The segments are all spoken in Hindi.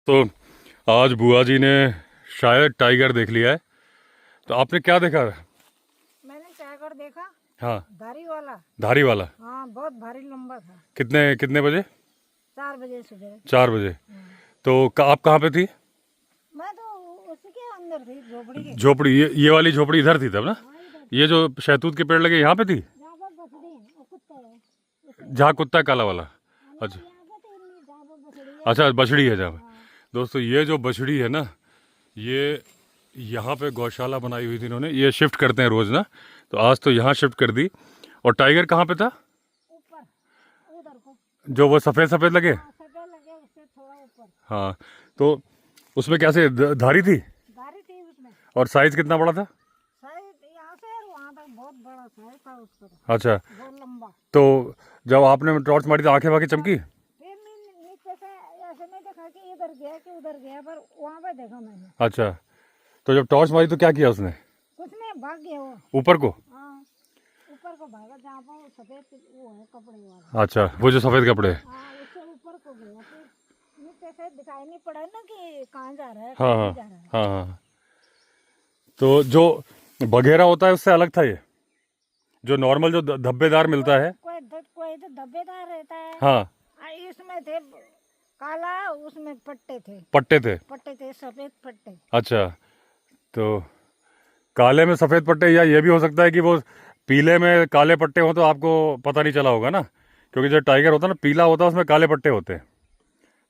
तो आज बुआ जी ने शायद टाइगर देख लिया है। तो आपने क्या देखा? मैंने टाइगर देखा। हाँ, धारी वाला। हाँ, बहुत भारी लंबा था। कितने कितने बजे? 4 बजे सुबह। 4 बजे। तो आप कहाँ पे थी? मैं तो उसी के अंदर थी, झोपड़ी के। झोपड़ी, ये वाली झोपड़ी इधर थी तब ना? हाँ, इधर ये जो शहतूत के पेड़ लगे यहाँ पे थी, जहाँ पर बछड़ी है, वो कुत्ता है। जहाँ कुत्ता है काला वाला? अच्छा यहाँ पे तो नहीं, जहाँ पर बछड़ी है। अच्छा, बछड़ी है जहाँ पे। हाँ। दोस्तों ये जो बछड़ी है ना, ये यहाँ पे गौशाला बनाई हुई थी इन्होंने। ये शिफ्ट करते हैं रोज ना, तो आज तो यहाँ शिफ्ट कर दी। और टाइगर कहाँ पे था? ऊपर, उधर को। जो वो सफ़ेद सफ़ेद लगे। हाँ, सफेद लगे, उससे थोड़ा ऊपर। हाँ, तो उसमें कैसे धारी थी? धारी थी उसमें। और साइज कितना बड़ा था? शायद यहाँ से वहाँ तक बहुत बड़ा साइज था उसका तो, अच्छा, बहुत लंबा। तो जब आपने टॉर्च मारी तो आंखें वाखें चमकी? फिर नीचे से ऐसे नहीं देखा कि इधर गया कि उधर गया, पर वहाँ पे देखा मैंने। अच्छा, तो जब टॉर्च मारी तो क्या किया उसने? कुछ नहीं, भाग गया वो। ऊपर को? हाँ, ऊपर को भागा, जहाँ पर वो सफेद वो है कपड़े वाला। अच्छा, वो जो सफ़ेद कपड़े है। हाँ, उससे ऊपर को गया। फिर नीचे से दिखाई नहीं पड़ा ना कि कहाँ जा रहा है, हाँ कहाँ हाँ जा रहा है। हाँ हाँ। तो जो बघेरा होता है उससे अलग था ये, जो नॉर्मल जो धब्बेदार मिलता है। कोई तो धब्बेदार रहता है। हाँ, इसमें थे काला, उसमें पट्टे थे। पट्टे थे सफेद पट्टे। अच्छा, तो काले में सफ़ेद पट्टे, या ये भी हो सकता है कि वो पीले में काले पट्टे हों तो आपको पता नहीं चला होगा ना, क्योंकि जो टाइगर होता है ना पीला होता है, उसमें काले पट्टे होते हैं।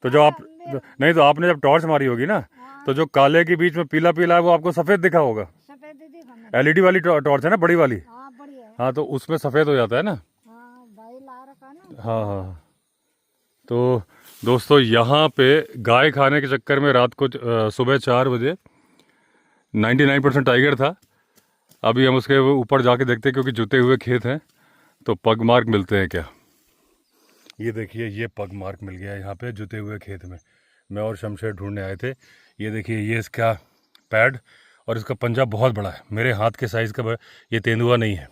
तो जो आप नहीं, तो आपने जब टॉर्च मारी होगी ना, तो जो काले के बीच में पीला पीला है वो आपको सफ़ेद दिखा होगा। सफेद दिखा। एलईडी वाली टॉर्च है ना, बड़ी वाली। हाँ, बढ़िया। हाँ, तो उसमें सफ़ेद हो जाता है ना। हाँ, भाई ला रखा ना। हाँ हाँ। तो दोस्तों यहाँ पे गाय खाने के चक्कर में रात को सुबह 4 बजे 99% टाइगर था। अभी हम उसके ऊपर जाके देखते हैं, क्योंकि जुते हुए खेत हैं तो पग मार्क मिलते हैं क्या। ये देखिए, ये पग मार्क मिल गया यहाँ पे जुते हुए खेत में। मैं और शमशेर ढूंढने आए थे। ये देखिए, ये इसका पैड, और इसका पंजा बहुत बड़ा है, मेरे हाथ के साइज़ का। ये तेंदुआ नहीं है,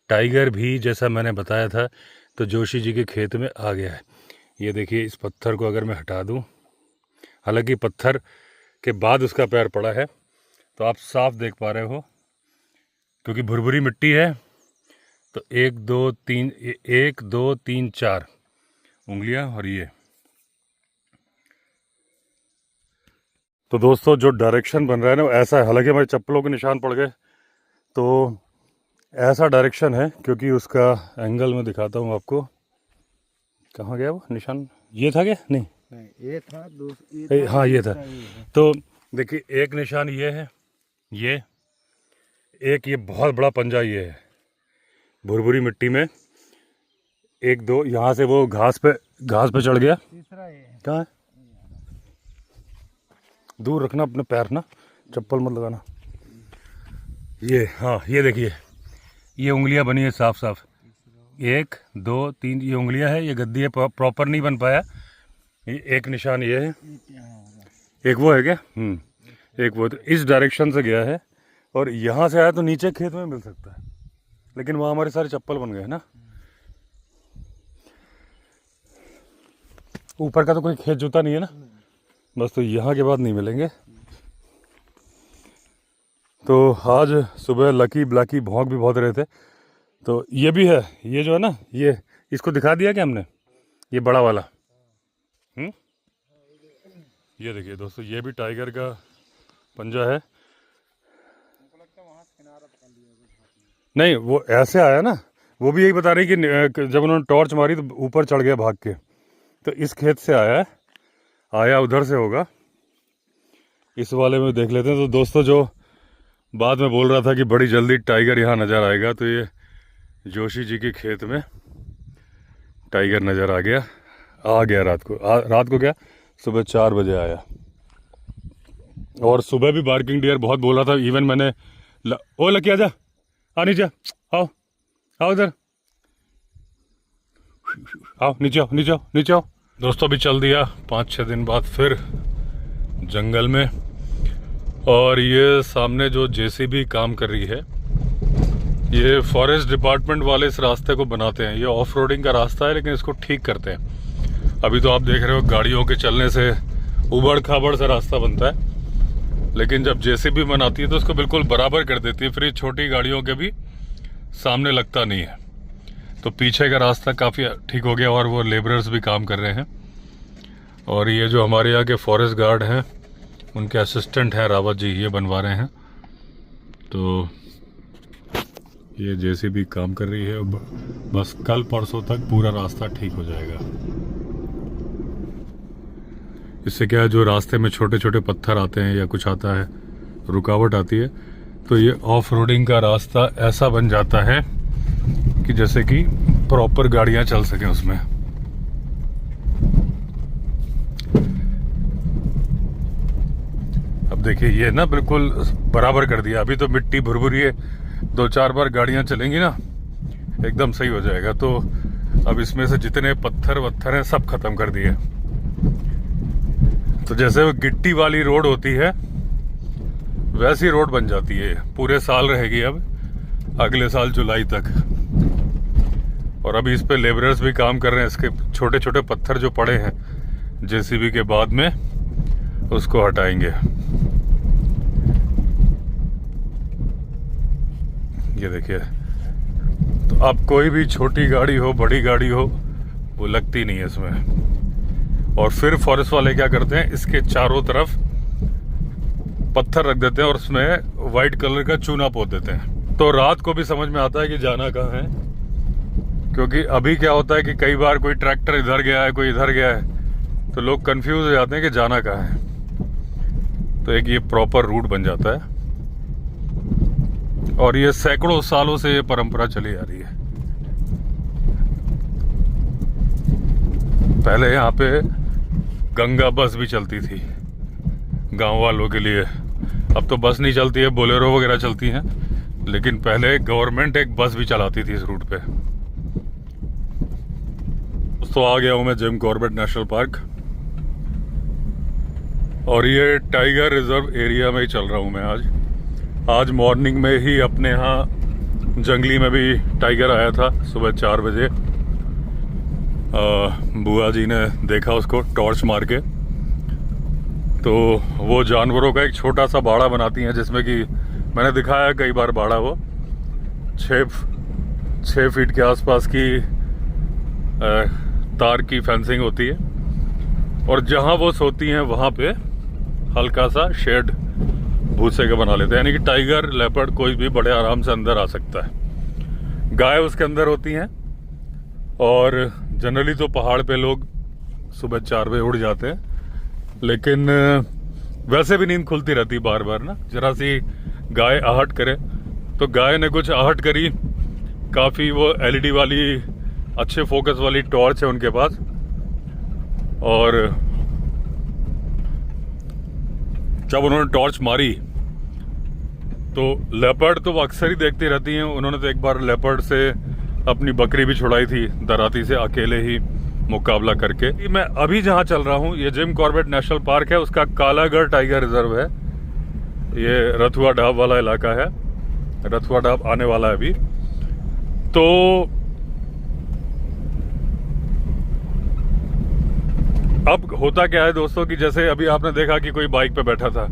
टाइगर भी जैसा मैंने बताया था तो जोशी जी के खेत में आ गया है। ये देखिए, इस पत्थर को अगर मैं हटा दूं, हालांकि पत्थर के बाद उसका पैर पड़ा है, तो आप साफ देख पा रहे हो, क्योंकि भुरभुरी मिट्टी है। तो 1 2 3 4 उंगलियां, और ये। तो दोस्तों जो डायरेक्शन बन रहा है ना, ऐसा है। हालांकि हमारे चप्पलों के निशान पड़ गए, तो ऐसा डायरेक्शन है, क्योंकि उसका एंगल मैं दिखाता हूँ आपको। कहाँ गया वो निशान? ये था क्या? नहीं, ये था हाँ ये था। तो देखिए, एक निशान ये है, ये एक, ये बहुत बड़ा पंजा ये है भुरभुरी मिट्टी में। 1 2, यहाँ से वो घास पे चढ़ गया। तीसरा ये कहाँ है? दूर रखना अपने पैर ना, चप्पल मत लगाना। ये, हाँ, ये देखिए, ये उंगलियां बनी है साफ साफ। 1 2 3, ये उंगलियां है, ये गद्दी है, प्रॉपर नहीं बन पाया। ये एक निशान ये है, एक वो है क्या? एक वो। तो इस डायरेक्शन से गया है, और यहाँ से आया तो नीचे खेत में मिल सकता है, लेकिन वहाँ हमारे सारे चप्पल बन गए ना। ऊपर का तो कोई खेत जूता नहीं है ना, बस। तो यहाँ के बाद नहीं मिलेंगे। तो आज सुबह लकी ब्लैकी भौंक भी बहुत रहे थे। तो ये भी है, ये जो है ना, ये इसको दिखा दिया क्या हमने, ये बड़ा वाला। ये देखिए दोस्तों, ये भी टाइगर का पंजा है। नहीं, वो ऐसे आया ना, वो भी यही बता रही कि जब उन्होंने टॉर्च मारी तो ऊपर चढ़ गया भाग के। तो इस खेत से आया है, आया उधर से होगा। इस वाले में देख लेते हैं। तो दोस्तों जो बाद में बोल रहा था कि बड़ी जल्दी टाइगर यहाँ नज़र आएगा, तो ये जोशी जी के खेत में टाइगर नज़र आ गया रात को क्या, सुबह 4 बजे आया। और सुबह भी बार्किंग डियर बहुत बोल रहा था। इवन मैंने ओ लकी आजा, आ नीचे आओ, आओ इधर आओ, नीचे आओ। दोस्तों अभी चल दिया 5-6 दिन बाद फिर जंगल में। और ये सामने जो जेसीबी काम कर रही है, ये फॉरेस्ट डिपार्टमेंट वाले इस रास्ते को बनाते हैं। ये ऑफ रोडिंग का रास्ता है, लेकिन इसको ठीक करते हैं। अभी तो आप देख रहे हो गाड़ियों के चलने से उबड़ खाबड़ सा रास्ता बनता है, लेकिन जब जेसीबी बनाती है तो उसको बिल्कुल बराबर कर देती है, फिर ये छोटी गाड़ियों के भी सामने लगता नहीं है। तो पीछे का रास्ता काफ़ी ठीक हो गया और वो लेबरर्स भी काम कर रहे हैं। और ये जो हमारे यहाँ के फॉरेस्ट गार्ड हैं, उनके असिस्टेंट हैं रावत जी, ये बनवा रहे हैं। तो ये जेसीबी काम कर रही है, बस कल परसों तक पूरा रास्ता ठीक हो जाएगा। इससे क्या है, जो रास्ते में छोटे छोटे पत्थर आते हैं या कुछ आता है, रुकावट आती है, तो ये ऑफ रोडिंग का रास्ता ऐसा बन जाता है कि जैसे कि प्रॉपर गाड़ियां चल सकें उसमें। अब देखिए ये ना बिल्कुल बराबर कर दिया। अभी तो मिट्टी भुरभुरी है, 2-4 बार गाड़ियां चलेंगी ना एकदम सही हो जाएगा। तो अब इसमें से जितने पत्थर वत्थर हैं सब खत्म कर दिए। तो जैसे वो गिट्टी वाली रोड होती है वैसी रोड बन जाती है। पूरे साल रहेगी अब, अगले साल जुलाई तक। और अभी इस पे लेबरर्स भी काम कर रहे हैं। इसके छोटे छोटे पत्थर जो पड़े हैं जेसीबी के बाद में उसको हटाएंगे। ये देखिए, तो अब कोई भी छोटी गाड़ी हो बड़ी गाड़ी हो वो लगती नहीं है इसमें। और फिर फॉरेस्ट वाले क्या करते हैं, इसके चारों तरफ पत्थर रख देते हैं और उसमें वाइट कलर का चूना पोत देते हैं। तो रात को भी समझ में आता है कि जाना कहाँ है, क्योंकि अभी क्या होता है कि कई बार कोई ट्रैक्टर इधर गया है, कोई इधर गया है, तो लोग कंफ्यूज हो जाते हैं कि जाना कहाँ है। तो एक ये प्रॉपर रूट बन जाता है और ये सैकड़ों सालों से ये परंपरा चली आ रही है। पहले यहाँ पे गंगा बस भी चलती थी गांव वालों के लिए। अब तो बस नहीं चलती है, बोलेरो वगैरह चलती हैं, लेकिन पहले गवर्नमेंट एक बस भी चलाती थी इस रूट पे। तो आ गया हूँ मैं जिम कॉर्बेट नेशनल पार्क और ये टाइगर रिजर्व एरिया में ही चल रहा हूँ मैं। आज मॉर्निंग में ही अपने यहाँ जंगली में भी टाइगर आया था सुबह 4 बजे। बुआ जी ने देखा उसको टॉर्च मार के। तो वो जानवरों का एक छोटा सा बाड़ा बनाती हैं, जिसमें कि मैंने दिखाया कई बार बाड़ा, वो 6 फीट के आसपास की तार की फेंसिंग होती है और जहाँ वो सोती हैं वहाँ पे हल्का सा शेड भूसे का बना लेते हैं, यानी कि टाइगर लेपर्ड कोई भी बड़े आराम से अंदर आ सकता है। गाय उसके अंदर होती हैं और जनरली तो पहाड़ पे लोग सुबह 4 बजे उड़ जाते हैं, लेकिन वैसे भी नींद खुलती रहती बार बार ना। जरा सी गाय आहट करे, तो गाय ने कुछ आहट करी, काफ़ी वो LED वाली अच्छे फोकस वाली टॉर्च है उनके पास, और जब उन्होंने टॉर्च मारी तो लेपर्ड तो वो अक्सर ही देखती रहती हैं। उन्होंने तो एक बार लेपर्ड से अपनी बकरी भी छुड़ाई थी दराती से, अकेले ही मुकाबला करके। मैं अभी जहाँ चल रहा हूँ ये जिम कॉर्बेट नेशनल पार्क है, उसका कालागढ़ टाइगर रिजर्व है। ये रथुआ ढाब वाला इलाका है, रथुआ ढाब आने वाला है अभी। तो अब होता क्या है दोस्तों कि जैसे अभी आपने देखा कि कोई बाइक पे बैठा था,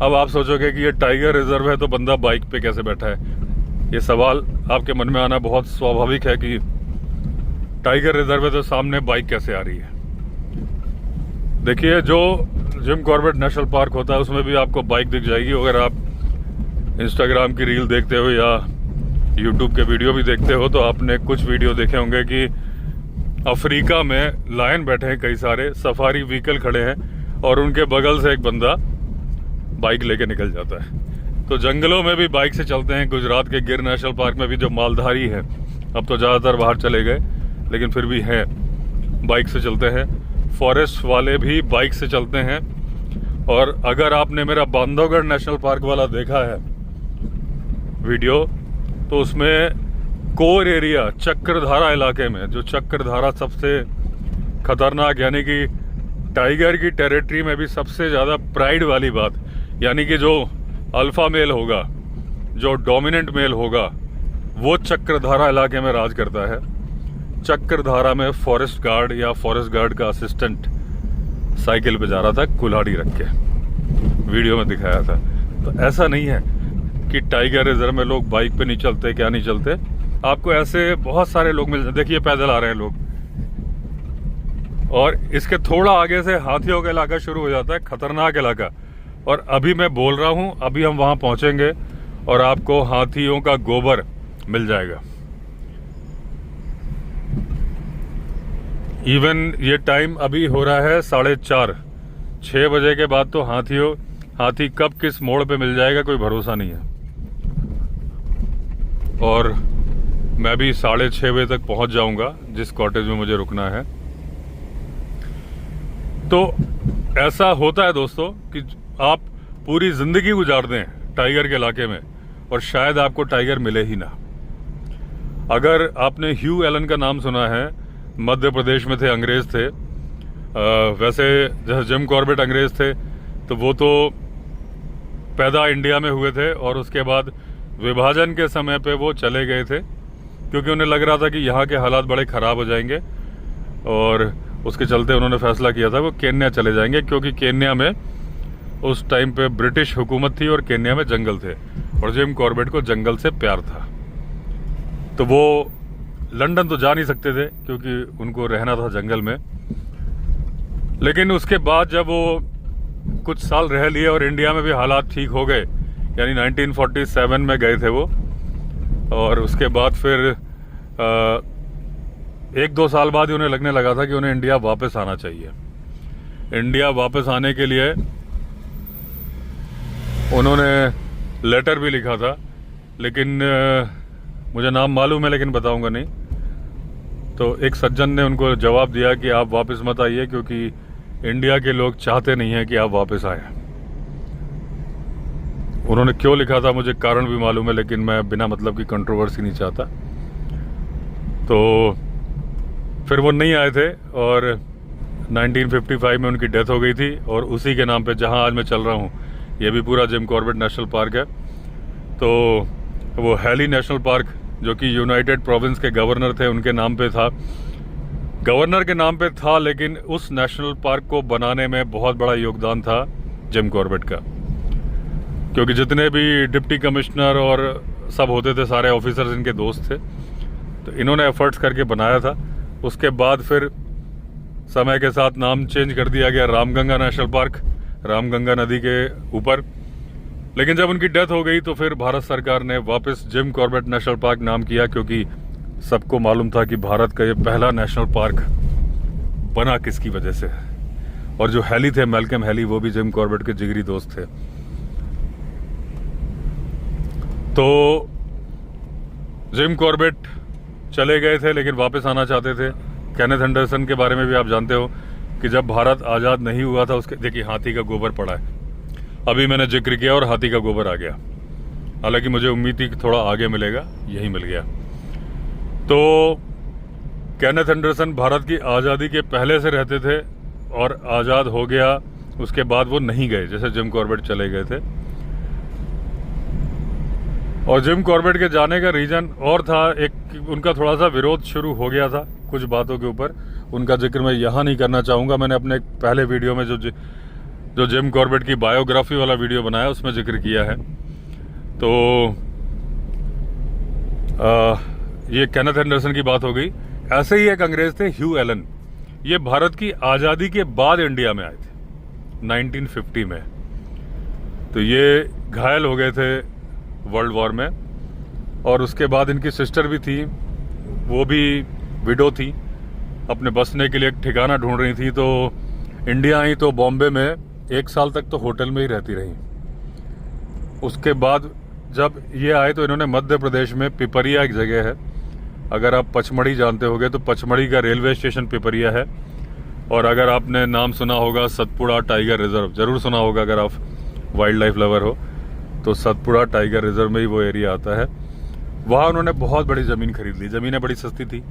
अब आप सोचोगे कि ये टाइगर रिजर्व है तो बंदा बाइक पे कैसे बैठा है। ये सवाल आपके मन में आना बहुत स्वाभाविक है कि टाइगर रिजर्व है तो सामने बाइक कैसे आ रही है। देखिए, जो जिम कॉर्बेट नेशनल पार्क होता है उसमें भी आपको बाइक दिख जाएगी। अगर आप इंस्टाग्राम की रील देखते हो या यूट्यूब के वीडियो भी देखते हो तो आपने कुछ वीडियो देखे होंगे कि अफ्रीका में लायन बैठे हैं, कई सारे सफारी व्हीकल खड़े हैं और उनके बगल से एक बंदा बाइक लेके निकल जाता है। तो जंगलों में भी बाइक से चलते हैं। गुजरात के गिर नेशनल पार्क में भी जो मालधारी है, अब तो ज़्यादातर बाहर चले गए, लेकिन फिर भी हैं, बाइक से चलते हैं। फॉरेस्ट वाले भी बाइक से चलते हैं। और अगर आपने मेरा बांधवगढ़ नेशनल पार्क वाला देखा है वीडियो, तो उसमें कोर एरिया चक्रधारा इलाके में, जो चक्रधारा सबसे खतरनाक, यानी कि टाइगर की टेरिटरी में भी सबसे ज़्यादा प्राइड वाली बात, यानी कि जो अल्फा मेल होगा, जो डोमिनेंट मेल होगा, वो चक्रधारा इलाके में राज करता है। चक्रधारा में फॉरेस्ट गार्ड या फॉरेस्ट गार्ड का असिस्टेंट साइकिल पे जा रहा था कुल्हाड़ी रख के, वीडियो में दिखाया था। तो ऐसा नहीं है कि टाइगर रिजर्व में लोग बाइक पे नहीं चलते, क्या नहीं चलते। आपको ऐसे बहुत सारे लोग मिल, देखिए पैदल आ रहे हैं लोग। और इसके थोड़ा आगे से हाथियों का इलाका शुरू हो जाता है, खतरनाक इलाका। और अभी मैं बोल रहा हूं, अभी हम वहां पहुंचेंगे और आपको हाथियों का गोबर मिल जाएगा। इवन ये टाइम अभी हो रहा है 4:30, 6 बजे के बाद तो हाथी कब किस मोड़ पे मिल जाएगा कोई भरोसा नहीं है। और मैं भी 6:30 बजे तक पहुंच जाऊंगा जिस कॉटेज में मुझे रुकना है। तो ऐसा होता है दोस्तों कि आप पूरी जिंदगी गुजार दें टाइगर के इलाके में और शायद आपको टाइगर मिले ही ना। अगर आपने ह्यू एलन का नाम सुना है, मध्य प्रदेश में थे, अंग्रेज थे। वैसे जैसे जिम कॉर्बेट अंग्रेज थे, तो वो तो पैदा इंडिया में हुए थे और उसके बाद विभाजन के समय पे वो चले गए थे, क्योंकि उन्हें लग रहा था कि यहाँ के हालात बड़े ख़राब हो जाएंगे। और उसके चलते उन्होंने फैसला किया था वो केन्या चले जाएंगे, क्योंकि केन्या में उस टाइम पे ब्रिटिश हुकूमत थी और केन्या में जंगल थे और जिम कॉर्बेट को जंगल से प्यार था। तो वो लंदन तो जा नहीं सकते थे क्योंकि उनको रहना था जंगल में। लेकिन उसके बाद जब वो कुछ साल रह लिए और इंडिया में भी हालात ठीक हो गए, यानी 1947 में गए थे वो। और उसके बाद फिर 1-2 साल बाद ही उन्हें लगने लगा था कि उन्हें इंडिया वापस आना चाहिए। इंडिया वापस आने के लिए उन्होंने लेटर भी लिखा था, लेकिन मुझे नाम मालूम है लेकिन बताऊंगा नहीं। तो एक सज्जन ने उनको जवाब दिया कि आप वापस मत आइए, क्योंकि इंडिया के लोग चाहते नहीं हैं कि आप वापस आए। उन्होंने क्यों लिखा था मुझे कारण भी मालूम है, लेकिन मैं बिना मतलब की कंट्रोवर्सी नहीं चाहता। तो फिर वो नहीं आए थे और 1955 में उनकी डेथ हो गई थी। और उसी के नाम पे जहां आज मैं चल रहा हूं, ये भी पूरा जिम कॉर्बेट नेशनल पार्क है। तो वो हैली नेशनल पार्क, जो कि यूनाइटेड प्रोविंस के गवर्नर थे, उनके नाम पे था, गवर्नर के नाम पे था। लेकिन उस नेशनल पार्क को बनाने में बहुत बड़ा योगदान था जिम कॉर्बेट का, क्योंकि जितने भी डिप्टी कमिश्नर और सब होते थे, सारे ऑफिसर्स इनके दोस्त थे। तो इन्होंने एफर्ट्स करके बनाया था। उसके बाद फिर समय के साथ नाम चेंज कर दिया गया रामगंगा नेशनल पार्क, रामगंगा नदी के ऊपर। लेकिन जब उनकी डेथ हो गई तो फिर भारत सरकार ने वापस जिम कॉर्बेट नेशनल पार्क नाम किया, क्योंकि सबको मालूम था कि भारत का ये पहला नेशनल पार्क बना किसकी वजह से। और जो हैली थे, मैल्कम हैली, वो भी जिम कॉर्बेट के जिगरी दोस्त थे। तो जिम कॉर्बेट चले गए थे लेकिन वापस आना चाहते थे। केनेथ एंडरसन के बारे में भी आप जानते हो कि जब भारत आज़ाद नहीं हुआ था, उसके देखिए हाथी का गोबर पड़ा है। अभी मैंने जिक्र किया और हाथी का गोबर आ गया। हालांकि मुझे उम्मीद थी कि थोड़ा आगे मिलेगा, यही मिल गया। तो केनेथ एंडरसन भारत की आज़ादी के पहले से रहते थे और आज़ाद हो गया उसके बाद वो नहीं गए, जैसे जिम कॉर्बेट चले गए थे। और जिम कॉर्बेट के जाने का रीज़न और था, एक उनका थोड़ा सा विरोध शुरू हो गया था कुछ बातों के ऊपर। उनका जिक्र मैं यहाँ नहीं करना चाहूँगा। मैंने अपने पहले वीडियो में जो जिम कॉर्बेट की बायोग्राफी वाला वीडियो बनाया उसमें जिक्र किया है। तो ये केनेथ एंडरसन की बात हो गई। ऐसे ही एक अंग्रेज थे ह्यू एलन, ये भारत की आज़ादी के बाद इंडिया में आए थे 1950 में। तो ये घायल हो गए थे वर्ल्ड वॉर में। और उसके बाद इनकी सिस्टर भी थी, वो भी विडो थी, अपने बसने के लिए एक ठिकाना ढूंढ रही थी। तो इंडिया आई तो बॉम्बे में 1 साल तक तो होटल में ही रहती रही। उसके बाद जब ये आए तो इन्होंने मध्य प्रदेश में पिपरिया एक जगह है, अगर आप पचमढ़ी जानते होंगे तो पचमढ़ी का रेलवे स्टेशन पिपरिया है। और अगर आपने नाम सुना होगा सतपुड़ा टाइगर रिजर्व, जरूर सुना होगा अगर आप वाइल्ड लाइफ लवर हो, तो सतपुड़ा टाइगर रिजर्व में ही वो एरिया आता है। वहाँ उन्होंने बहुत बड़ी ज़मीन खरीद ली। ज़मीनें बड़ी सस्ती थी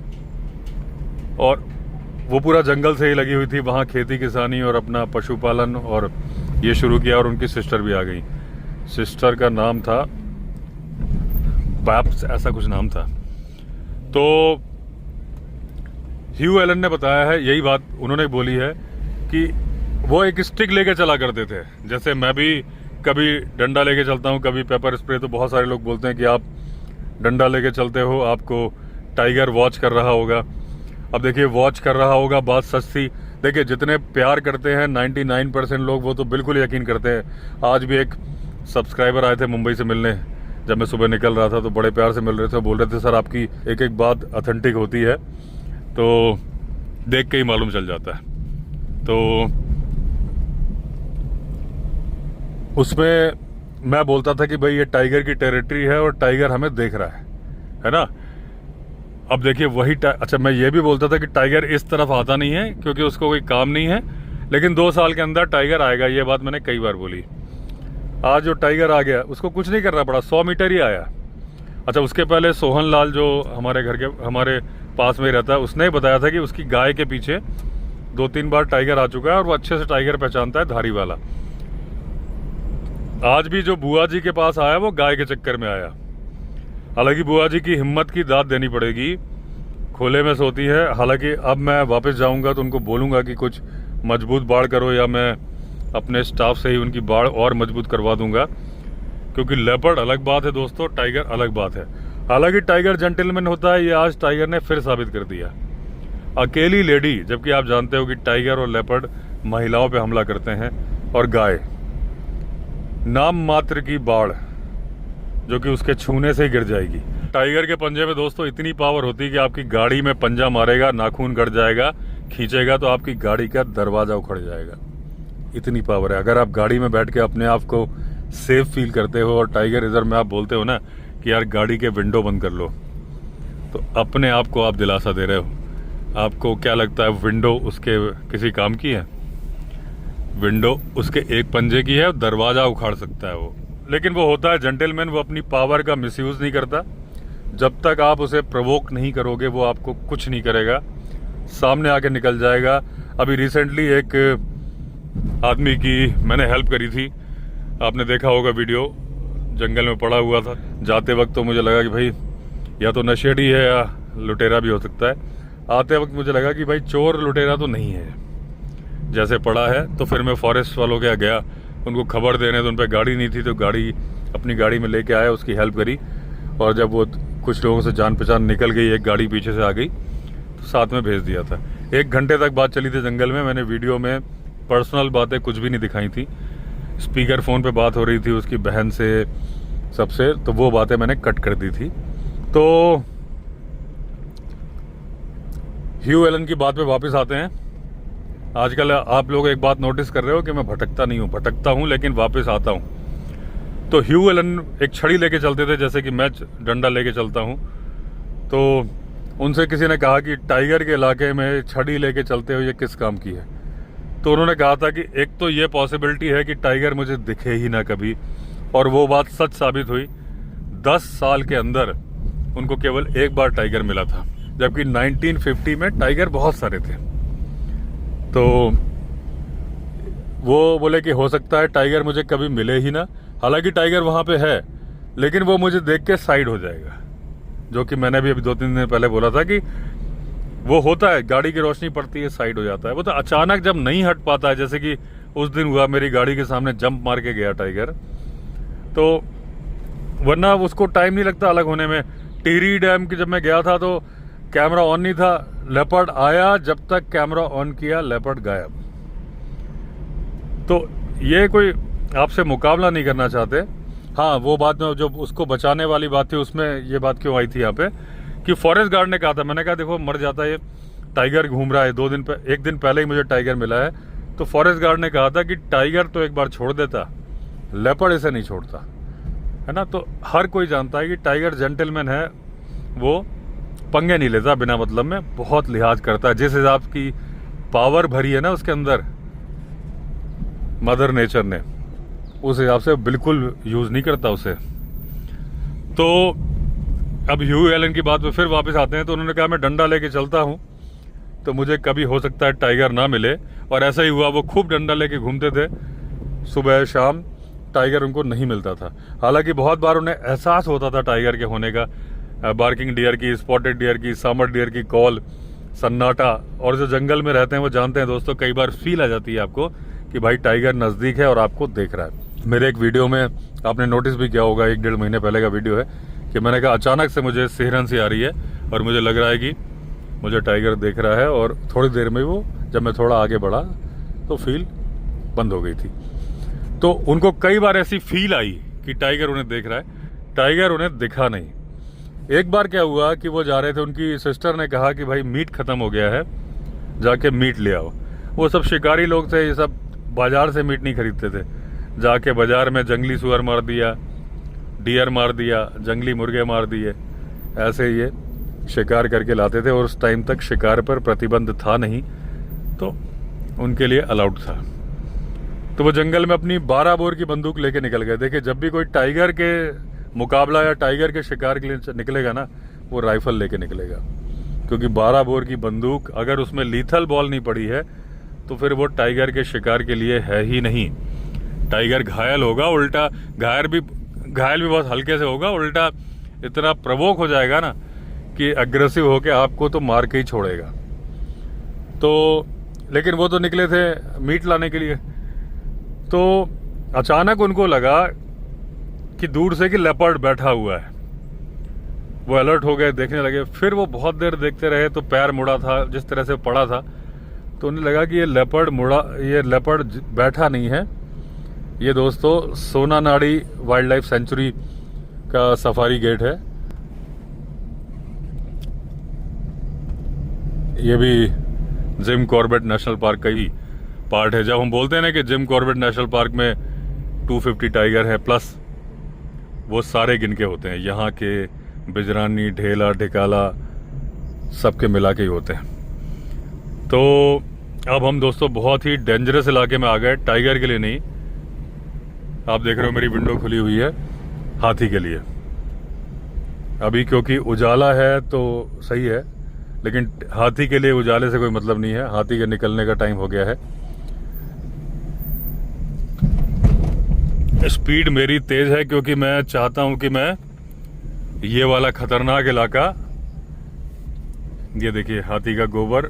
और वो पूरा जंगल से ही लगी हुई थी। वहाँ खेती किसानी और अपना पशुपालन और ये शुरू किया। और उनकी सिस्टर भी आ गई। सिस्टर का नाम था बैप्स, ऐसा कुछ नाम था। तो ह्यू एलन ने बताया है, यही बात उन्होंने बोली है कि वो एक स्टिक लेके चला करते थे। जैसे मैं भी कभी डंडा लेके चलता हूँ, कभी पेपर स्प्रे। तो बहुत सारे लोग बोलते हैं कि आप डंडा लेके चलते हो, आपको टाइगर वॉच कर रहा होगा। अब देखिए, वॉच कर रहा होगा बात सच थी। देखिए, जितने प्यार करते हैं 99% लोग, वो तो बिल्कुल यकीन करते हैं। आज भी एक सब्सक्राइबर आए थे मुंबई से मिलने, जब मैं सुबह निकल रहा था तो बड़े प्यार से मिल रहे थे। बोल रहे थे सर आपकी एक एक बात ऑथेंटिक होती है, तो देख के ही मालूम चल जाता है। तो उसमें मैं बोलता था कि भाई ये टाइगर की टेरिटरी है और टाइगर हमें देख रहा है ना। अब देखिए वही अच्छा, मैं ये भी बोलता था कि टाइगर इस तरफ आता नहीं है क्योंकि उसको कोई काम नहीं है, लेकिन 2 साल के अंदर टाइगर आएगा। ये बात मैंने कई बार बोली। आज जो टाइगर आ गया उसको कुछ नहीं करना पड़ा, 100 मीटर ही आया। अच्छा, उसके पहले सोहन लाल जो हमारे घर के हमारे पास में ही रहता है, उसने ही बताया था कि उसकी गाय के पीछे 2-3 बार टाइगर आ चुका है और वो अच्छे से टाइगर पहचानता है, धारी वाला। आज भी जो बुआ जी के पास आया वो गाय के चक्कर में आया। हालांकि बुआ जी की हिम्मत की दाद देनी पड़ेगी, खुले में सोती है। हालांकि अब मैं वापस जाऊंगा तो उनको बोलूंगा कि कुछ मजबूत बाड़ करो, या मैं अपने स्टाफ से ही उनकी बाड़ और मजबूत करवा दूंगा। क्योंकि लेपर्ड अलग बात है दोस्तों, टाइगर अलग बात है। हालांकि टाइगर जेंटलमैन होता है, ये आज टाइगर ने फिर साबित कर दिया। अकेली लेडी, जबकि आप जानते हो कि टाइगर और लेपर्ड महिलाओं पे हमला करते हैं, और गाय नाम मात्र की बाढ़ जो कि उसके छूने से ही गिर जाएगी। टाइगर के पंजे में दोस्तों इतनी पावर होती है कि आपकी गाड़ी में पंजा मारेगा, नाखून गड़ जाएगा, खींचेगा तो आपकी गाड़ी का दरवाजा उखड़ जाएगा। इतनी पावर है। अगर आप गाड़ी में बैठ के अपने आप को सेफ फील करते हो और टाइगर इधर में आप बोलते हो ना कि यार गाड़ी के विंडो बंद कर लो, तो अपने आप को आप दिलासा दे रहे हो। आपको क्या लगता है विंडो उसके किसी काम की है? विंडो उसके एक पंजे की है और दरवाजा उखाड़ सकता है वो। लेकिन वो होता है जेंटलमैन, वो अपनी पावर का मिसयूज नहीं करता। जब तक आप उसे प्रवोक नहीं करोगे वो आपको कुछ नहीं करेगा, सामने आके निकल जाएगा। अभी रिसेंटली एक आदमी की मैंने हेल्प करी थी, आपने देखा होगा वीडियो, जंगल में पड़ा हुआ था। जाते वक्त तो मुझे लगा कि भाई या तो नशेड़ी है या लुटेरा भी हो सकता है। आते वक्त मुझे लगा कि भाई चोर लुटेरा तो नहीं है, जैसे पड़ा है। तो फिर मैं फॉरेस्ट वालों के गया, उनको खबर देने, तो उन पर गाड़ी नहीं थी, तो गाड़ी अपनी गाड़ी में लेके आया, उसकी हेल्प करी। और जब वो कुछ लोगों से जान पहचान निकल गई, एक गाड़ी पीछे से आ गई, तो साथ में भेज दिया था। 1 घंटे तक बात चली थी जंगल में। मैंने वीडियो में पर्सनल बातें कुछ भी नहीं दिखाई थी। स्पीकर फोन पे बात हो रही थी उसकी बहन से, सबसे, तो वो बातें मैंने कट कर दी थी। तो ह्यू एलन की बात पे वापस आते हैं। आजकल आप लोग एक बात नोटिस कर रहे हो कि मैं भटकता नहीं हूँ, भटकता हूँ लेकिन वापस आता हूँ। तो ह्यू एलन एक छड़ी लेके चलते थे, जैसे कि मैं डंडा लेके चलता हूँ। तो उनसे किसी ने कहा कि टाइगर के इलाके में छड़ी लेके चलते हो, ये किस काम की है? तो उन्होंने कहा था कि एक तो ये पॉसिबिलिटी है कि टाइगर मुझे दिखे ही ना कभी, और वो बात सच साबित हुई। 10 साल के अंदर उनको केवल 1 बार टाइगर मिला था, जबकि 1950 में टाइगर बहुत सारे थे। तो वो बोले कि हो सकता है टाइगर मुझे कभी मिले ही ना। हालांकि टाइगर वहां पे है, लेकिन वो मुझे देख के साइड हो जाएगा, जो कि मैंने भी अभी 2-3 दिन पहले बोला था कि वो होता है, गाड़ी की रोशनी पड़ती है, साइड हो जाता है। वो तो अचानक जब नहीं हट पाता है, जैसे कि उस दिन हुआ, मेरी गाड़ी के सामने जंप मार के गया टाइगर। तो वरना उसको टाइम नहीं लगता अलग होने में। टिहरी डैम की जब मैं गया था तो कैमरा ऑन नहीं था, लेपर्ड आया, जब तक कैमरा ऑन किया लेपर्ड गायब। तो ये कोई आपसे मुकाबला नहीं करना चाहते। हाँ, वो बात में जो उसको बचाने वाली बात थी, उसमें ये बात क्यों आई थी यहाँ पे कि फॉरेस्ट गार्ड ने कहा था, मैंने कहा देखो मर जाता है ये, टाइगर घूम रहा है, 1 दिन पहले ही मुझे टाइगर मिला है। तो फॉरेस्ट गार्ड ने कहा था कि टाइगर तो एक बार छोड़ देता, लेपर्ड इसे नहीं छोड़ता, है ना। तो हर कोई जानता है कि टाइगर जेंटलमैन है, वो पंगे नहीं लेता बिना मतलब में, बहुत लिहाज करता है। जिस हिसाब की पावर भरी है ना उसके अंदर मदर नेचर ने, उस हिसाब से बिल्कुल यूज नहीं करता उसे। तो अब ह्यू एलन की बात पे फिर वापस आते हैं। तो उन्होंने कहा मैं डंडा लेके चलता हूँ, तो मुझे कभी हो सकता है टाइगर ना मिले, और ऐसा ही हुआ। वो खूब डंडा लेके घूमते थे सुबह शाम, टाइगर उनको नहीं मिलता था। हालांकि बहुत बार उन्हें एहसास होता था टाइगर के होने का, बार्किंग डियर की, स्पॉटेड डियर की, सामर डियर की कॉल, सन्नाटा। और जो जंगल में रहते हैं वो जानते हैं दोस्तों, कई बार फील आ जाती है आपको कि भाई टाइगर नज़दीक है और आपको देख रहा है। मेरे एक वीडियो में आपने नोटिस भी किया होगा, 1-1.5 महीने पहले का वीडियो है, कि मैंने कहा अचानक से मुझे सिहरन सी आ रही है और मुझे लग रहा है कि मुझे टाइगर देख रहा है, और थोड़ी देर में वो जब मैं थोड़ा आगे बढ़ा तो फील बंद हो गई थी। तो उनको कई बार ऐसी फील आई कि टाइगर उन्हें देख रहा है, टाइगर उन्हें दिखा नहीं। एक बार क्या हुआ कि वो जा रहे थे, उनकी सिस्टर ने कहा कि भाई मीट ख़त्म हो गया है, जाके मीट ले आओ। वो सब शिकारी लोग थे, ये सब बाज़ार से मीट नहीं खरीदते थे। जाके बाज़ार में जंगली सुअर मार दिया, डियर मार दिया, जंगली मुर्गे मार दिए, ऐसे ये शिकार करके लाते थे। और उस टाइम तक शिकार पर प्रतिबंध था नहीं, तो उनके लिए अलाउड था। तो वो जंगल में अपनी 12 बोर की बंदूक लेके निकल गए। देखिए, जब भी कोई टाइगर के मुकाबला या टाइगर के शिकार के लिए निकलेगा ना, वो राइफल लेके निकलेगा, क्योंकि 12 बोर की बंदूक अगर उसमें लीथल बॉल नहीं पड़ी है तो फिर वो टाइगर के शिकार के लिए है ही नहीं। टाइगर घायल होगा, उल्टा घायल भी बहुत हल्के से होगा, उल्टा इतना प्रवोक हो जाएगा ना कि अग्रेसिव होके आपको तो मार के ही छोड़ेगा। तो लेकिन वो तो निकले थे मीट लाने के लिए, तो अचानक उनको लगा कि दूर से कि लेपर्ड बैठा हुआ है। वो अलर्ट हो गए, देखने लगे। फिर वो बहुत देर देखते रहे, तो पैर मुड़ा था, जिस तरह से पड़ा था, तो उन्हें लगा कि ये लेपर्ड बैठा नहीं है। ये दोस्तों सोनानाडी वाइल्ड लाइफ सेंचुरी का सफारी गेट है। ये भी जिम कॉर्बेट नेशनल पार्क का ही पार्ट है। जब हम बोलते हैं ना कि जिम कॉर्बेट नेशनल पार्क में 250 टाइगर है प्लस, वो सारे गिन के होते हैं। यहाँ के बिजरानी, ढेला, ढिकाला सबके मिला के ही होते हैं। तो अब हम दोस्तों बहुत ही डेंजरस इलाके में आ गए, टाइगर के लिए नहीं। आप देख रहे हो मेरी विंडो खुली हुई है हाथी के लिए। अभी क्योंकि उजाला है तो सही है, लेकिन हाथी के लिए उजाले से कोई मतलब नहीं है। हाथी के निकलने का टाइम हो गया है। स्पीड मेरी तेज है क्योंकि मैं चाहता हूं कि मैं ये वाला खतरनाक इलाका, ये देखिए हाथी का गोबर,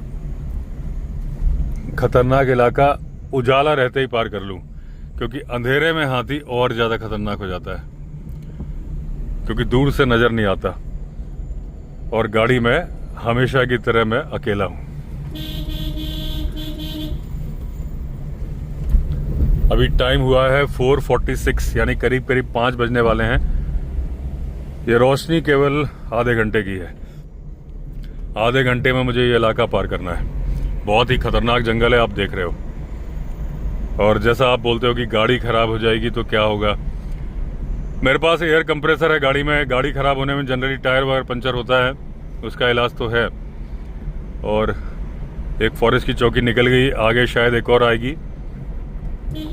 खतरनाक इलाका उजाला रहते ही पार कर लूं, क्योंकि अंधेरे में हाथी और ज्यादा खतरनाक हो जाता है, क्योंकि दूर से नजर नहीं आता और गाड़ी में हमेशा की तरह मैं अकेला हूं। अभी टाइम हुआ है 4:46, यानी करीब करीब 5 बजने वाले हैं। ये रोशनी केवल आधे घंटे की है। आधे घंटे में मुझे ये इलाका पार करना है। बहुत ही खतरनाक जंगल है, आप देख रहे हो। और जैसा आप बोलते हो कि गाड़ी खराब हो जाएगी तो क्या होगा, मेरे पास एयर कंप्रेसर है गाड़ी में। गाड़ी खराब होने में जनरली टायर वगैरह पंचर होता है, उसका इलाज तो है। और एक फॉरेस्ट की चौकी निकल गई, आगे शायद एक और आएगी।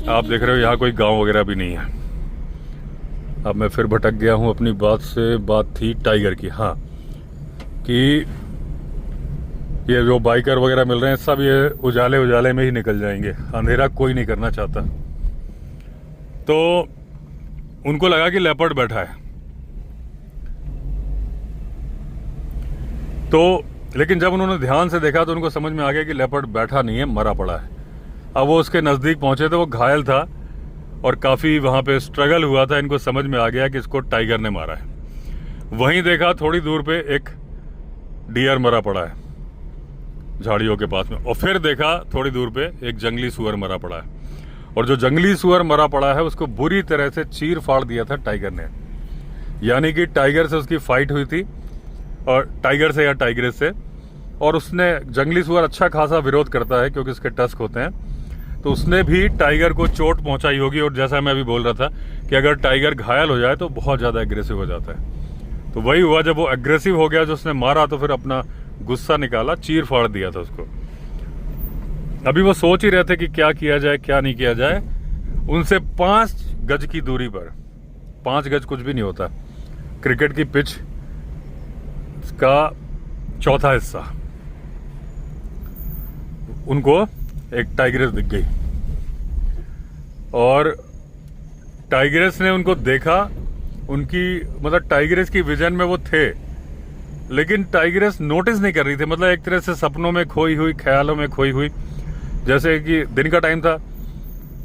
आप देख रहे हो यहाँ कोई गांव वगैरह भी नहीं है। अब मैं फिर भटक गया हूँ अपनी बात से। बात थी टाइगर की, हाँ, कि ये जो बाइकर वगैरह मिल रहे हैं सब ये उजाले में ही निकल जाएंगे, अंधेरा कोई नहीं करना चाहता। तो उनको लगा कि लेपर्ड बैठा है, तो लेकिन जब उन्होंने ध्यान से देखा तो उनको समझ में आ गया कि लेपर्ड बैठा नहीं है, मरा पड़ा है। अब वो उसके नज़दीक पहुंचे तो वो घायल था और काफ़ी वहाँ पे स्ट्रगल हुआ था। इनको समझ में आ गया कि इसको टाइगर ने मारा है। वहीं देखा थोड़ी दूर पे एक डियर मरा पड़ा है झाड़ियों के पास में, और फिर देखा थोड़ी दूर पे एक जंगली सुअर मरा पड़ा है। और जो जंगली सुअर मरा पड़ा है उसको बुरी तरह से चीर फाड़ दिया था टाइगर ने। यानी कि टाइगर से उसकी फाइट हुई थी, और टाइगर से या टाइग्रेस से, और उसने, जंगली सुअर अच्छा खासा विरोध करता है क्योंकि उसके टस्क होते हैं, तो उसने भी टाइगर को चोट पहुंचाई होगी। और जैसा मैं अभी बोल रहा था कि अगर टाइगर घायल हो जाए तो बहुत ज़्यादा एग्रेसिव हो जाता है। तो वही हुआ, जब वो एग्रेसिव हो गया, जो उसने मारा, तो फिर अपना गुस्सा निकाला, चीर फाड़ दिया था उसको। अभी वो सोच ही रहे थे कि क्या किया जाए क्या नहीं किया जाए। उनसे 5 गज की दूरी पर, 5 गज कुछ भी नहीं होता, क्रिकेट की पिच का चौथा हिस्सा, उनको एक टाइग्रेस दिख गई। और टाइग्रेस ने उनको देखा, उनकी मतलब टाइग्रेस की विजन में वो थे, लेकिन टाइग्रेस नोटिस नहीं कर रही थी। मतलब एक तरह से सपनों में खोई हुई, ख्यालों में खोई हुई। जैसे कि दिन का टाइम था,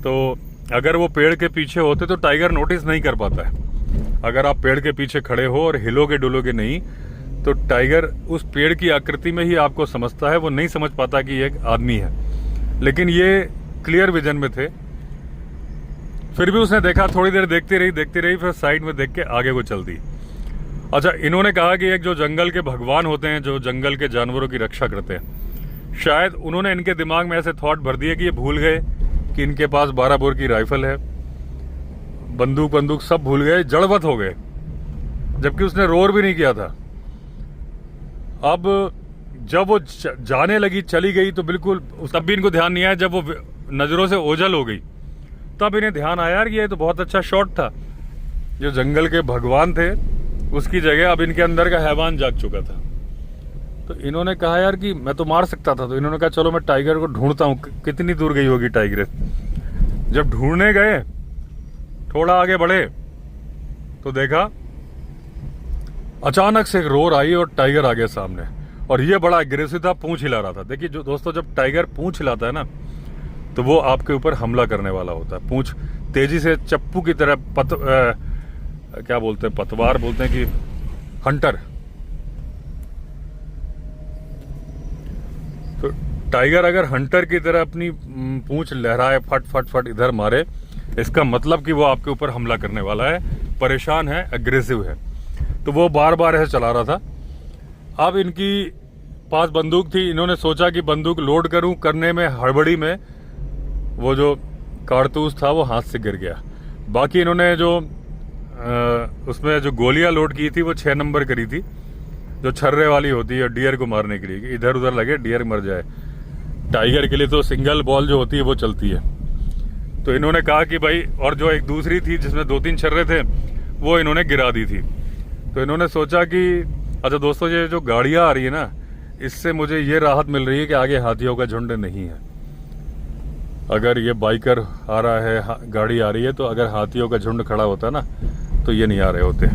तो अगर वो पेड़ के पीछे होते तो टाइगर नोटिस नहीं कर पाता है। अगर आप पेड़ के पीछे खड़े हो और हिलोगे डुलोगे नहीं तो टाइगर उस पेड़ की आकृति में ही आपको समझता है, वो नहीं समझ पाता कि ये एक आदमी है। लेकिन ये क्लियर विजन में थे, फिर भी उसने देखा, थोड़ी देर देखती रही, फिर साइड में देख के आगे को चल दी। अच्छा, इन्होंने कहा कि एक जो जंगल के भगवान होते हैं, जो जंगल के जानवरों की रक्षा करते हैं, शायद उन्होंने इनके दिमाग में ऐसे थॉट भर दिए कि ये भूल गए कि इनके पास 12 बोर की राइफल है, बंदूक सब भूल गए, जड़वत हो गए, जबकि उसने रोर भी नहीं किया था। अब जब वो जाने लगी, चली गई, तो बिल्कुल तब भी इनको ध्यान नहीं आया। जब वो नजरों से ओझल हो गई तब इन्हें ध्यान आया यार ये तो बहुत अच्छा शॉट था। जो जंगल के भगवान थे उसकी जगह अब इनके अंदर का हैवान जाग चुका था। तो इन्होंने कहा यार कि मैं तो मार सकता था, तो इन्होंने कहा चलो मैं टाइगर को ढूंढता हूँ, कितनी दूर गई होगी टाइगर। जब ढूंढने गए, थोड़ा आगे बढ़े तो देखा अचानक से एक रोर आई और टाइगर आ गया सामने, और ये बड़ा एग्रेसिव था, पूंछ हिला रहा था। देखिए जो दोस्तों, जब टाइगर पूंछ हिलाता है ना तो वो आपके ऊपर हमला करने वाला होता है। पूंछ तेजी से चप्पू की तरह क्या बोलते हैं, पतवार बोलते हैं कि हंटर। तो टाइगर अगर हंटर की तरह अपनी पूंछ लहराए, फट फट फट इधर मारे, इसका मतलब कि वो आपके ऊपर हमला करने वाला है, परेशान है, एग्रेसिव है। तो वो बार बार ऐसे चला रहा था। अब इनकी पास बंदूक थी, इन्होंने सोचा कि बंदूक लोड करूं, करने में हड़बड़ी में वो जो कारतूस था वो हाथ से गिर गया। बाकी इन्होंने जो उसमें जो गोलियां लोड की थी वो 6 नंबर करी थी, जो छर्रे वाली होती है डियर को मारने के लिए, कि इधर उधर लगे डियर मर जाए। टाइगर के लिए तो सिंगल बॉल जो होती है वो चलती है। तो इन्होंने कहा कि भाई, और जो एक दूसरी थी जिसमें 2-3 छर्रे थे वो इन्होंने गिरा दी थी। तो इन्होंने सोचा कि अच्छा दोस्तों, ये जो गाड़ियां आ रही है ना, इससे मुझे ये राहत मिल रही है कि आगे हाथियों का झुंड नहीं है। अगर ये बाइकर आ रहा है, गाड़ी आ रही है, तो अगर हाथियों का झुंड खड़ा होता ना तो ये नहीं आ रहे होते।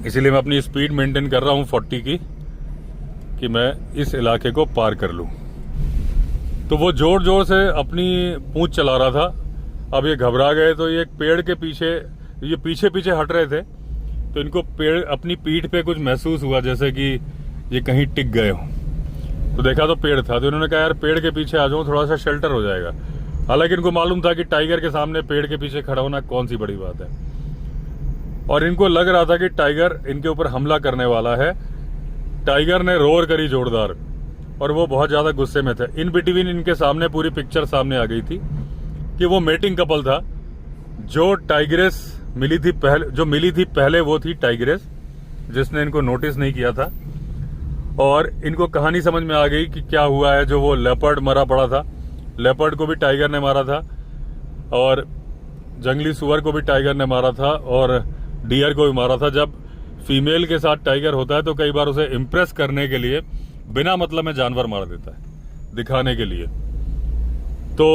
इसीलिए मैं अपनी स्पीड मेंटेन कर रहा हूँ 40 की, कि मैं इस इलाके को पार कर लूँ। तो वो जोर जोर से अपनी पूंछ चला रहा था। अब ये घबरा गए, तो ये एक पेड़ के पीछे, ये पीछे पीछे हट रहे थे, तो इनको पेड़ अपनी पीठ पे कुछ महसूस हुआ जैसे कि ये कहीं टिक गए हो। तो देखा तो पेड़ था, तो इन्होंने कहा यार पेड़ के पीछे आ जाऊं, थोड़ा सा शेल्टर हो जाएगा। हालांकि इनको मालूम था कि टाइगर के सामने पेड़ के पीछे खड़ा होना कौन सी बड़ी बात है, और इनको लग रहा था कि टाइगर इनके ऊपर हमला करने वाला है। टाइगर ने रोर करी जोरदार, और वो बहुत ज्यादा गुस्से में थे। इन बिटवीन इनके सामने पूरी पिक्चर सामने आ गई थी कि वो मेटिंग कपल था। जो टाइग्रेस मिली थी पहले वो थी टाइग्रेस, जिसने इनको नोटिस नहीं किया था। और इनको कहानी समझ में आ गई कि क्या हुआ है। जो वो लेपर्ड मरा पड़ा था, लेपर्ड को भी टाइगर ने मारा था, और जंगली सुअर को भी टाइगर ने मारा था, और डियर को भी मारा था। जब फीमेल के साथ टाइगर होता है तो कई बार उसे इम्प्रेस करने के लिए बिना मतलब में जानवर मार देता है, दिखाने के लिए। तो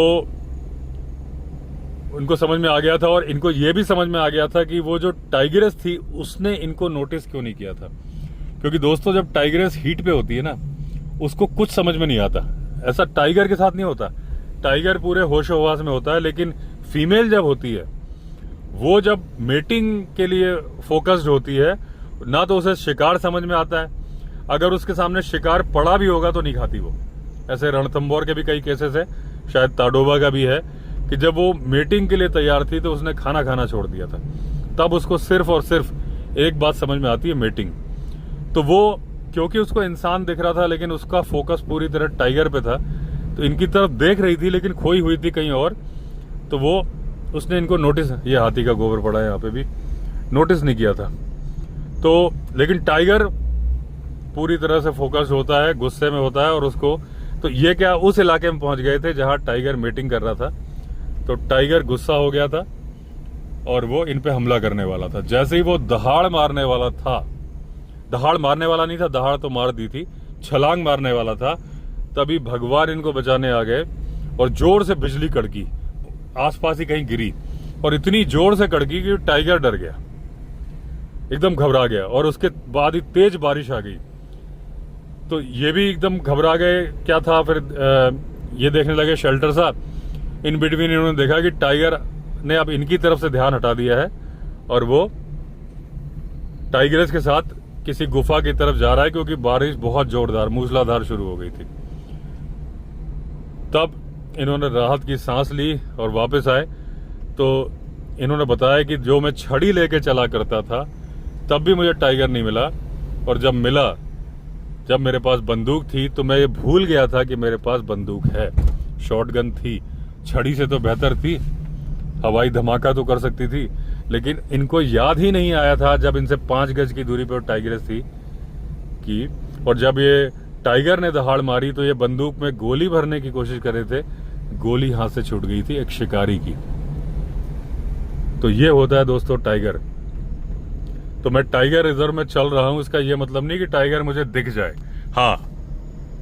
उनको समझ में आ गया था, और इनको ये भी समझ में आ गया था कि वो जो टाइग्रेस थी उसने इनको नोटिस क्यों नहीं किया था। क्योंकि दोस्तों, जब टाइग्रेस हीट पे होती है ना, उसको कुछ समझ में नहीं आता। ऐसा टाइगर के साथ नहीं होता, टाइगर पूरे होशो हवास में होता है। लेकिन फीमेल जब होती है, वो जब मेटिंग के लिए फोकस्ड होती है ना, तो उसे शिकार समझ में आता है। अगर उसके सामने शिकार पड़ा भी होगा तो नहीं खाती वो। ऐसे रणथंभौर के भी कई केसेस है, शायद ताडोबा का भी है, कि जब वो मेटिंग के लिए तैयार थी तो उसने खाना खाना छोड़ दिया था। तब उसको सिर्फ और सिर्फ एक बात समझ में आती है, मेटिंग। तो वो, क्योंकि उसको इंसान दिख रहा था लेकिन उसका फोकस पूरी तरह टाइगर पे था, तो इनकी तरफ देख रही थी लेकिन खोई हुई थी कहीं और। तो वो, उसने इनको नोटिस, ये हाथी का गोबर पड़ा है यहाँ पे भी, नोटिस नहीं किया था। तो लेकिन टाइगर पूरी तरह से फोकस होता है, गुस्से में होता है, और उसको, तो ये क्या, उस इलाके में पहुंच गए थे जहां टाइगर मीटिंग कर रहा था। तो टाइगर गुस्सा हो गया था और वो इन पे हमला करने वाला था। जैसे ही वो दहाड़ मारने वाला था, दहाड़ मारने वाला नहीं था, दहाड़ तो मार दी थी, छलांग मारने वाला था, तभी भगवान इनको बचाने आ गए और जोर से बिजली कड़की, आसपास ही कहीं गिरी, और इतनी जोर से कड़की कि टाइगर डर गया, एकदम घबरा गया, और उसके बाद ही तेज बारिश आ गई। तो ये भी एकदम घबरा गए, क्या था। फिर ये देखने लगे शेल्टर सा, इन बिटवीन इन्होंने देखा कि टाइगर ने अब इनकी तरफ से ध्यान हटा दिया है और वो टाइगर्स के साथ किसी गुफा की तरफ जा रहा है, क्योंकि बारिश बहुत जोरदार मूसलाधार शुरू हो गई थी। तब इन्होंने राहत की सांस ली और वापस आए तो इन्होंने बताया कि जो मैं छड़ी लेके चला करता था तब भी मुझे टाइगर नहीं मिला, और जब मिला, जब मेरे पास बंदूक थी तो मैं ये भूल गया था कि मेरे पास बंदूक है। शॉटगन थी, छड़ी से तो बेहतर थी, हवाई धमाका तो कर सकती थी, लेकिन इनको याद ही नहीं आया था जब इनसे 5 गज की दूरी पर टाइगर थी कि, और जब ये टाइगर ने दहाड़ मारी तो ये बंदूक में गोली भरने की कोशिश कर रहे थे, गोली हाथ से छूट गई थी एक शिकारी की। तो ये होता है दोस्तों टाइगर। तो मैं टाइगर रिजर्व में चल रहा हूं, इसका ये मतलब नहीं कि टाइगर मुझे दिख जाए। हाँ,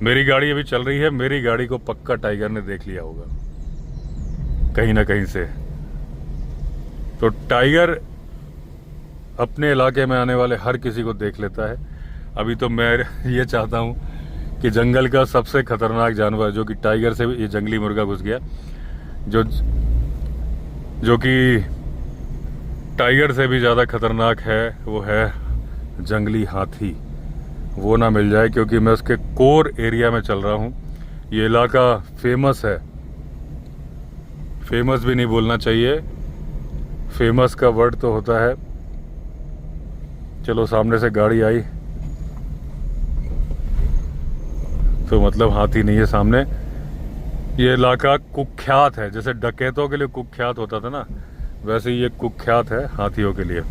मेरी गाड़ी अभी चल रही है, मेरी गाड़ी को पक्का टाइगर ने देख लिया होगा कहीं ना कहीं से। तो टाइगर अपने इलाके में आने वाले हर किसी को देख लेता है। अभी तो मैं ये चाहता हूं कि जंगल का सबसे खतरनाक जानवर जो कि टाइगर से भी, ये जंगली मुर्गा घुस गया, जो कि टाइगर से भी ज़्यादा खतरनाक है, वो है जंगली हाथी। वो ना मिल जाए, क्योंकि मैं उसके कोर एरिया में चल रहा हूँ। ये इलाका फेमस है, फेमस भी नहीं बोलना चाहिए, फेमस का वर्ड तो होता है। चलो, सामने से गाड़ी आई तो मतलब हाथी नहीं है सामने। ये इलाका कुख्यात है, जैसे डकैतों के लिए कुख्यात होता था ना, वैसे ही ये कुख्यात है हाथियों के लिए।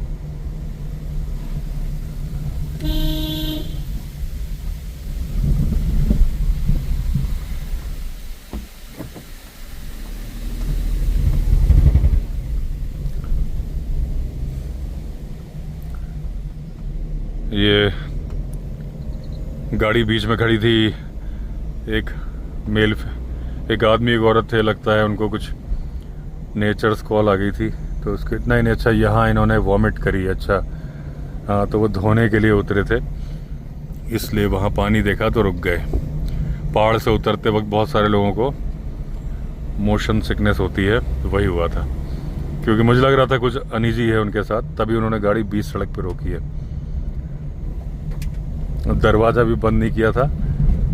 ये गाड़ी बीच में खड़ी थी, एक आदमी एक औरत थे, लगता है उनको कुछ नेचर्स कॉल आ गई थी, तो उसके इतना ही नहीं। अच्छा, यहाँ इन्होंने वॉमिट करी, अच्छा हाँ, तो वो धोने के लिए उतरे थे, इसलिए वहाँ पानी देखा तो रुक गए। पहाड़ से उतरते वक्त बहुत सारे लोगों को मोशन सिकनेस होती है, तो वही हुआ था, क्योंकि मुझे लग रहा था कुछ अनईजी है उनके साथ, तभी उन्होंने गाड़ी बीच सड़क पर रोकी है। दरवाज़ा भी बंद नहीं किया था,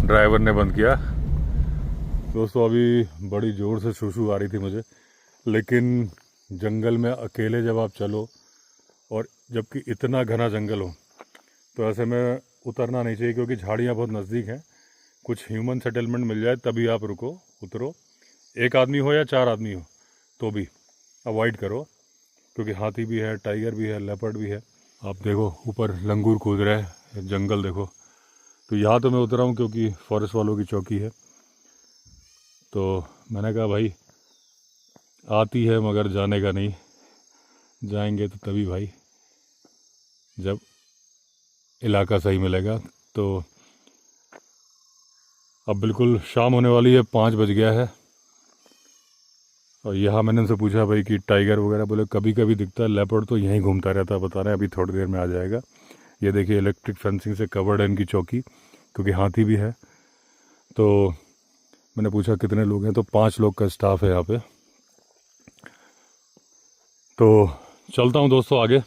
ड्राइवर ने बंद किया। दोस्तों, अभी बड़ी ज़ोर से शूशू आ रही थी मुझे, लेकिन जंगल में अकेले जब आप चलो, और जबकि इतना घना जंगल हो, तो ऐसे में उतरना नहीं चाहिए, क्योंकि झाड़ियाँ बहुत नज़दीक हैं। कुछ ह्यूमन सेटलमेंट मिल जाए तभी आप रुको, उतरो। एक आदमी हो या 4 आदमी हो तो भी अवॉइड करो, क्योंकि हाथी भी है, टाइगर भी है, लेपर्ड भी है। आप देखो ऊपर लंगूर कूद रहा है, जंगल देखो। तो यहाँ तो मैं उतरा हूँ क्योंकि फॉरेस्ट वालों की चौकी है, तो मैंने कहा भाई आती है मगर जाने का नहीं, जाएंगे तो तभी भाई जब इलाका सही मिलेगा। तो अब बिल्कुल शाम होने वाली है, 5 बज गया है, और यहाँ मैंने उनसे पूछा भाई कि टाइगर वगैरह, बोले कभी कभी दिखता है, लेपर्ड तो यहीं घूमता रहता है, बता रहे हैं अभी थोड़ी देर में आ जाएगा। ये देखिए इलेक्ट्रिक फेंसिंग से कवर्ड है इनकी चौकी, क्योंकि हाथी भी है। तो मैंने पूछा कितने लोग हैं, तो 5 लोग का स्टाफ है यहाँ पे। तो चलता हूँ दोस्तों आगे।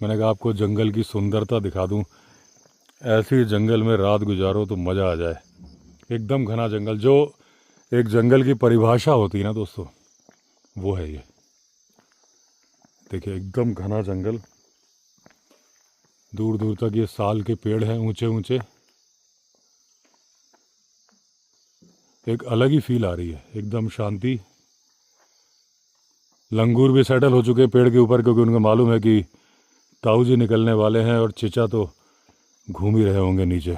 मैंने कहा आपको जंगल की सुंदरता दिखा दूँ, ऐसी जंगल में रात गुजारो तो मज़ा आ जाए। एकदम घना जंगल, जो एक जंगल की परिभाषा होती है ना दोस्तों, वो है ये। देखिए एकदम घना जंगल, दूर दूर तक ये साल के पेड़ हैं, ऊंचे ऊंचे। एक अलग ही फील आ रही है, एकदम शांति। लंगूर भी सेटल हो चुके पेड़ के ऊपर, क्योंकि उनको मालूम है कि ताऊ जी निकलने वाले हैं, और चिचा तो घूम ही रहे होंगे नीचे।